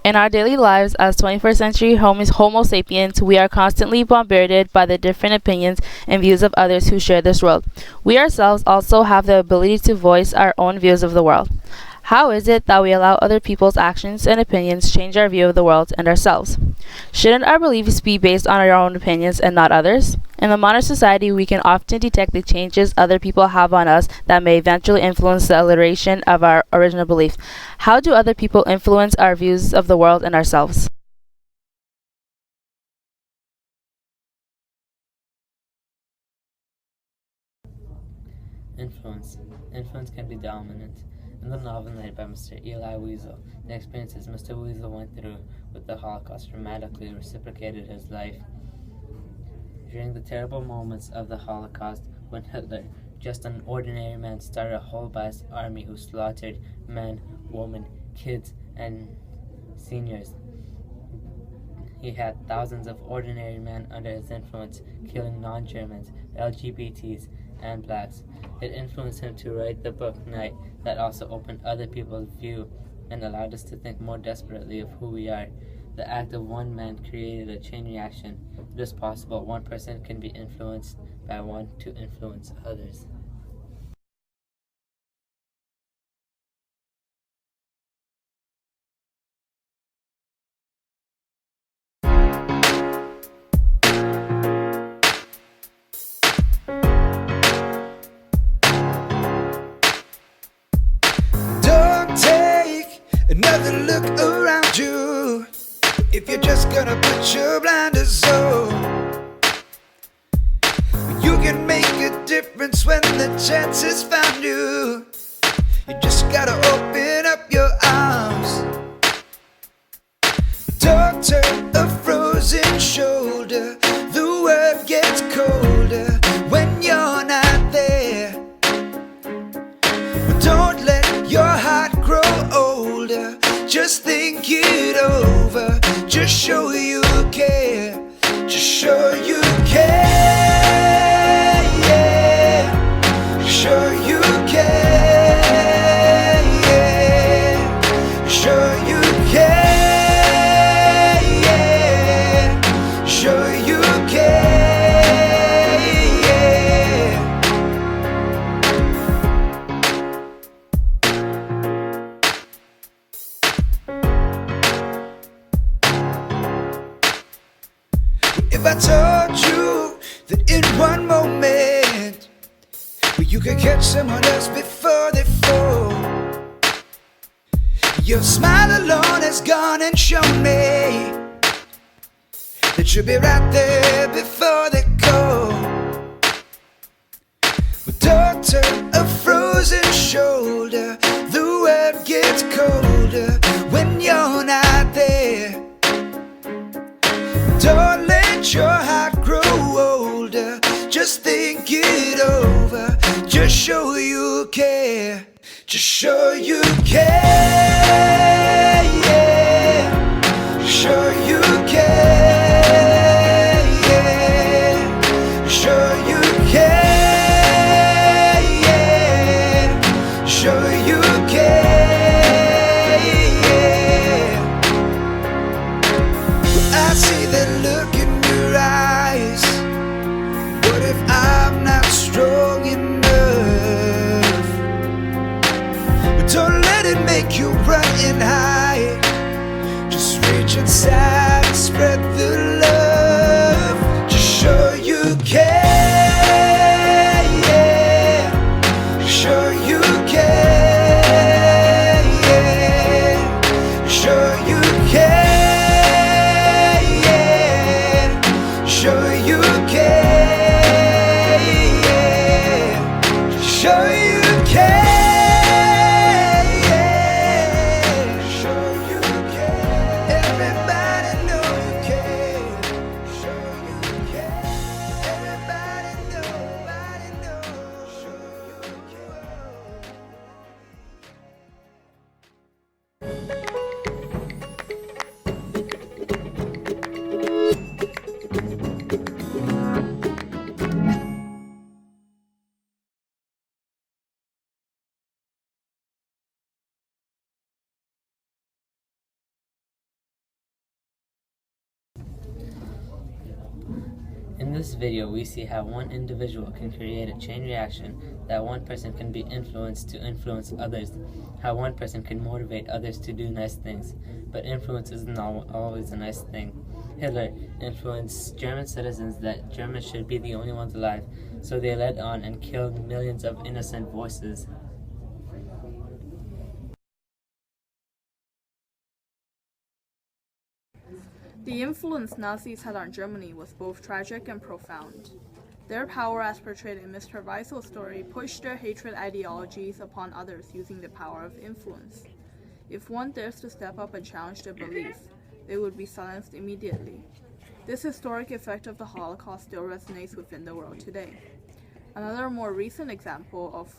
In our daily lives as 21st century Homo sapiens, we are constantly bombarded by the different opinions and views of others who share this world. We ourselves also have the ability to voice our own views of the world. How is it that we allow other people's actions and opinions change our view of the world and ourselves? Shouldn't our beliefs be based on our own opinions and not others? In the modern society, we can often detect the changes other people have on us that may eventually influence the iteration of our original belief. How do other people influence our views of the world and ourselves? Influence. Influence can be dominant. In the novel narrated by Mr. Eli Wiesel, the experiences Mr. Wiesel went through with the Holocaust dramatically reciprocated his life. During the terrible moments of the Holocaust, when Hitler, just an ordinary man, started a whole vast army who slaughtered men, women, kids, and seniors, he had thousands of ordinary men under his influence, killing non-Germans, LGBTs, and blacks. It influenced him to write the book Night that also opened other people's view and allowed us to think more desperately of who we are. The act of one man created a chain reaction. It is possible one person can be influenced by one to influence others. Another look around you. If you're just gonna put your blinders on, you can make a difference when the chance is found you. You just gotta open up your arms. Don't turn a frozen shoulder. The world gets colder when you're not there. Don't let your heart grow older. Just think it over. Just show you care. Just show you care. Yeah. Show you care. Yeah. Show you care. Yeah. Show you care. Yeah. If I told you that in one moment you could catch someone else before they fall, your smile alone has gone and shown me that you'll be right there before they go. But don't turn a frozen shoulder. The world gets colder when you're not there. Don't let your heart grow older. Just think it over. Just show you care. Just show you care. Yeah. Show you care. Yeah. Show you care. Yeah. Show you care. Yeah. I see that look in your eyes. What if I'm not strong enough? But don't let it make you run and hide. Just reach inside and spread the love. Just show you care. Yeah. Show you care. Yeah. Show you care. Show you care, yeah. Show you care, yeah. Show you care. Everybody this video, we see how one individual can create a chain reaction, that one person can be influenced to influence others, how one person can motivate others to do nice things. But influence isn't always a nice thing. Hitler influenced German citizens that Germans should be the only ones alive, so they led on and killed millions of innocent voices. The influence Nazis had on Germany was both tragic and profound. Their power, as portrayed in Mr. Weisel's story, pushed their hatred ideologies upon others using the power of influence. If one dares to step up and challenge their belief, they would be silenced immediately. This historic effect of the Holocaust still resonates within the world today. Another more recent example of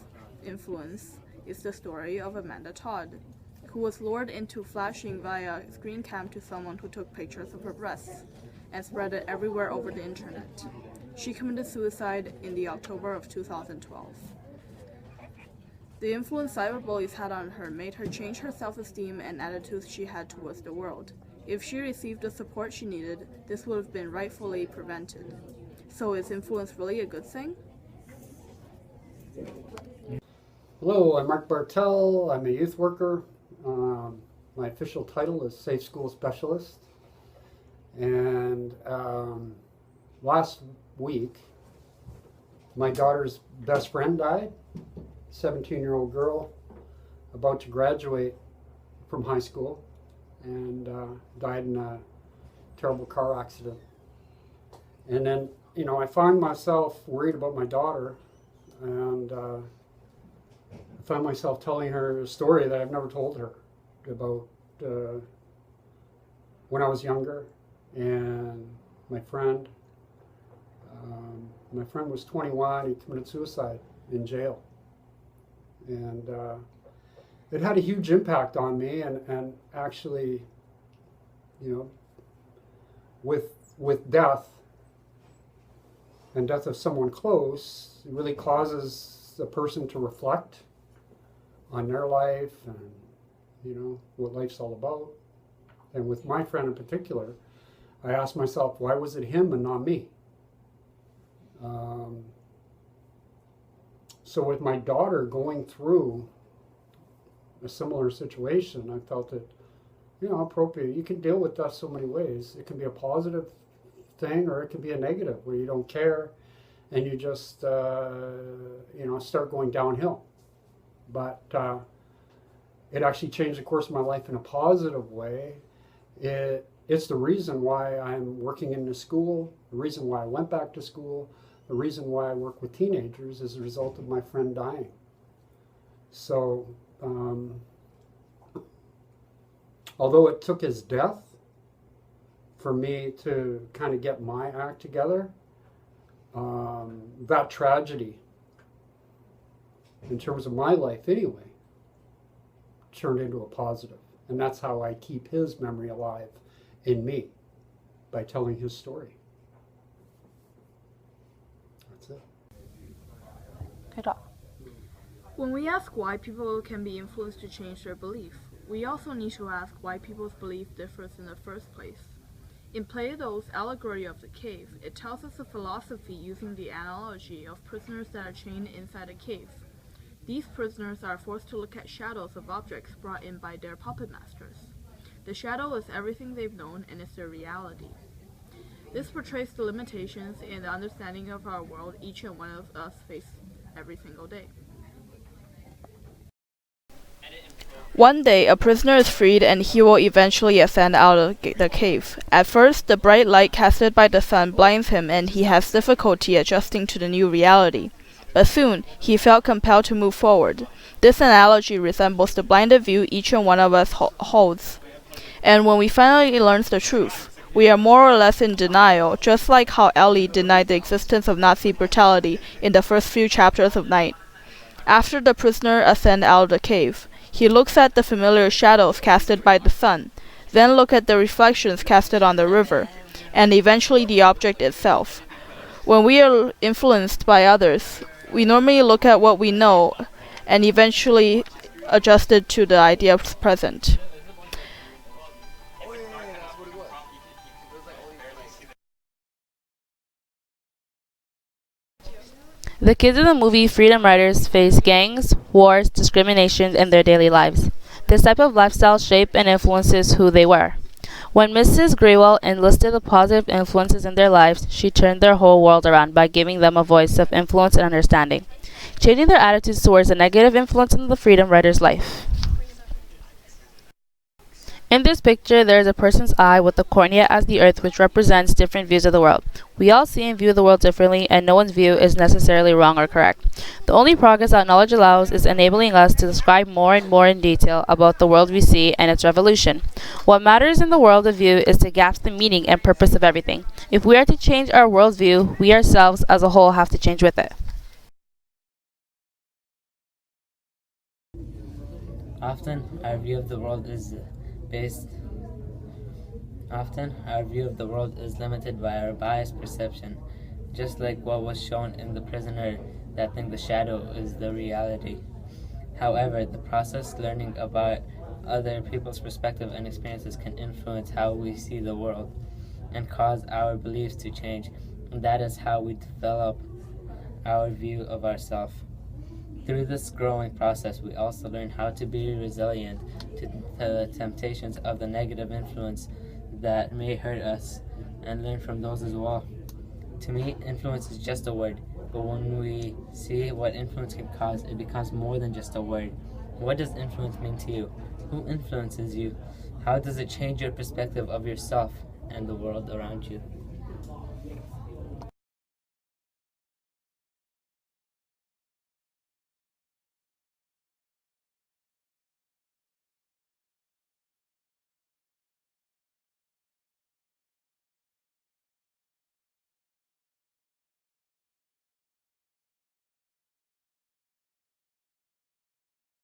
influence is the story of Amanda Todd, who was lured into flashing via screen cam to someone who took pictures of her breasts and spread it everywhere over the internet. She committed suicide in the October of 2012. The influence cyberbullies had on her made her change her self-esteem and attitudes she had towards the world. If she received the support she needed, this would have been rightfully prevented. So is influence really a good thing? Hello, I'm Mark Bartell. I'm a youth worker. My official title is Safe School Specialist. And last week, my daughter's best friend died, 17-year-old girl, about to graduate from high school, and died in a terrible car accident. And then, I found myself worried about my daughter, and I found myself telling her a story that I've never told her about when I was younger, and my friend was 21. He committed suicide in jail, and it had a huge impact on me. And actually, with death and death of someone close, it really causes the person to reflect on their life and what life's all about. And with my friend in particular, I asked myself, why was it him and not me? So with my daughter going through a similar situation, I felt it appropriate. You can deal with that so many ways. It can be a positive thing, or it can be a negative where you don't care and you just start going downhill. But it actually changed the course of my life in a positive way. It's the reason why I'm working in the school, the reason why I went back to school, the reason why I work with teenagers as a result of my friend dying. So, although it took his death for me to kind of get my act together, that tragedy, in terms of my life anyway, turned into a positive. And that's how I keep his memory alive in me, by telling his story. That's it. Good job. When we ask why people can be influenced to change their belief, we also need to ask why people's belief differs in the first place. In Plato's allegory of the cave, it tells us a philosophy using the analogy of prisoners that are chained inside a cave. These prisoners are forced to look at shadows of objects brought in by their puppet masters. The shadow is everything they've known and is their reality. This portrays the limitations in the understanding of our world each and one of us face every single day. One day, a prisoner is freed and he will eventually ascend out of the cave. At first, the bright light casted by the sun blinds him and he has difficulty adjusting to the new reality. But soon, he felt compelled to move forward. This analogy resembles the blinded view each and one of us holds. And when we finally learn the truth, we are more or less in denial, just like how Ellie denied the existence of Nazi brutality in the first few chapters of Night. After the prisoner ascends out of the cave, he looks at the familiar shadows casted by the sun, then look at the reflections casted on the river, and eventually the object itself. When we are influenced by others, we normally look at what we know and eventually adjust it to the idea of present. The kids in the movie Freedom Riders face gangs, wars, discrimination in their daily lives. This type of lifestyle shaped and influences who they were. When Mrs. Greywell enlisted the positive influences in their lives, she turned their whole world around by giving them a voice of influence and understanding, changing their attitudes towards the negative influence in the Freedom Rider's life. In this picture, there is a person's eye with the cornea as the earth, which represents different views of the world. We all see and view the world differently, and no one's view is necessarily wrong or correct. The only progress that knowledge allows is enabling us to describe more and more in detail about the world we see and its revolution. What matters in the world of view is to grasp the meaning and purpose of everything. If we are to change our worldview, we ourselves as a whole have to change with it. Often, our view of the world is limited by our biased perception, just like what was shown in The Prisoner, that think the shadow is the reality. However, the process learning about other people's perspective and experiences can influence how we see the world and cause our beliefs to change, and that is how we develop our view of ourselves. Through this growing process, we also learn how to be resilient to the temptations of the negative influence that may hurt us, and learn from those as well. To me, influence is just a word, but when we see what influence can cause, it becomes more than just a word. What does influence mean to you? Who influences you? How does it change your perspective of yourself and the world around you?